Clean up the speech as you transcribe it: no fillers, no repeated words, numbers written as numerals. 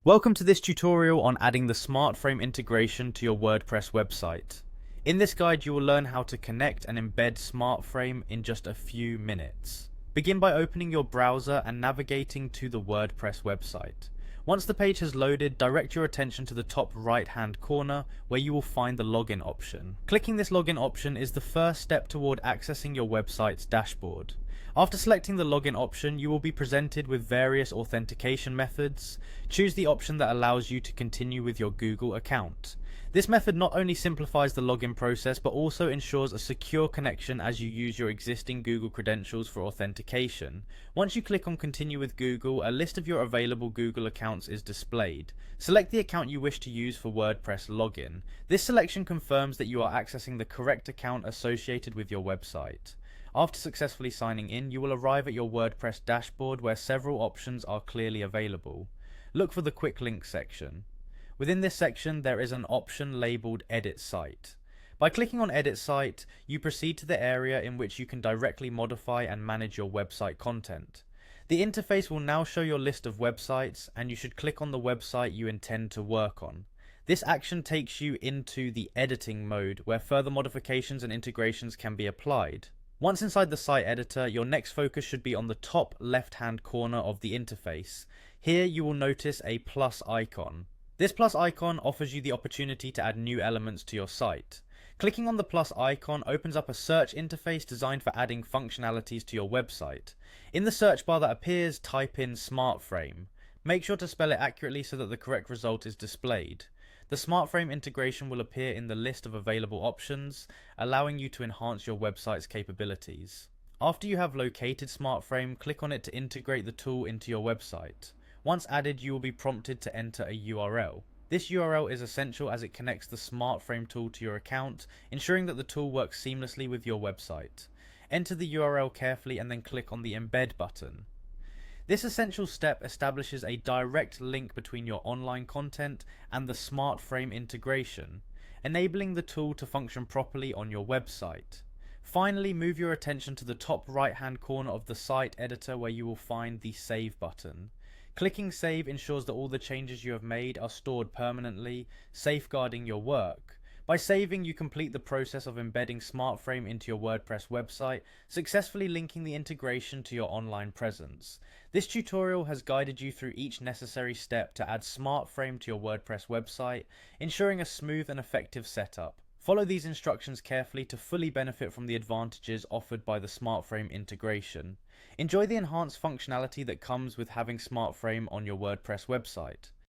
Welcome to this tutorial on adding the Smartframe integration to your WordPress website. In this guide you will learn how to connect and embed Smartframe in just a few minutes. Begin by opening your browser and navigating to the WordPress website. Once the page has loaded, direct your attention to the top right hand corner where you will find the login option. Clicking this login option is the first step toward accessing your website's dashboard. After selecting the login option, you will be presented with various authentication methods. Choose the option that allows you to continue with your Google account. This method not only simplifies the login process but also ensures a secure connection as you use your existing Google credentials for authentication. Once you click on Continue with Google, a list of your available Google accounts is displayed. Select the account you wish to use for WordPress login. This selection confirms that you are accessing the correct account associated with your website. After successfully signing in, you will arrive at your WordPress dashboard where several options are clearly available. Look for the Quick Links section. Within this section, there is an option labeled Edit Site. By clicking on Edit Site, you proceed to the area in which you can directly modify and manage your website content. The interface will now show your list of websites, and you should click on the website you intend to work on. This action takes you into the editing mode, where further modifications and integrations can be applied. Once inside the site editor, your next focus should be on the top left-hand corner of the interface. Here you will notice a plus icon. This plus icon offers you the opportunity to add new elements to your site. Clicking on the plus icon opens up a search interface designed for adding functionalities to your website. In the search bar that appears, type in Smartframe. Make sure to spell it accurately so that the correct result is displayed. The Smartframe integration will appear in the list of available options, allowing you to enhance your website's capabilities. After you have located Smartframe, click on it to integrate the tool into your website. Once added, you will be prompted to enter a URL. This URL is essential as it connects the Smartframe tool to your account, ensuring that the tool works seamlessly with your website. Enter the URL carefully and then click on the Embed button. This essential step establishes a direct link between your online content and the Smartframe integration, enabling the tool to function properly on your website. Finally, move your attention to the top right-hand corner of the site editor where you will find the Save button. Clicking Save ensures that all the changes you have made are stored permanently, safeguarding your work. By saving, you complete the process of embedding Smartframe into your WordPress website, successfully linking the integration to your online presence. This tutorial has guided you through each necessary step to add Smartframe to your WordPress website, ensuring a smooth and effective setup. Follow these instructions carefully to fully benefit from the advantages offered by the Smartframe integration. Enjoy the enhanced functionality that comes with having Smartframe on your WordPress website.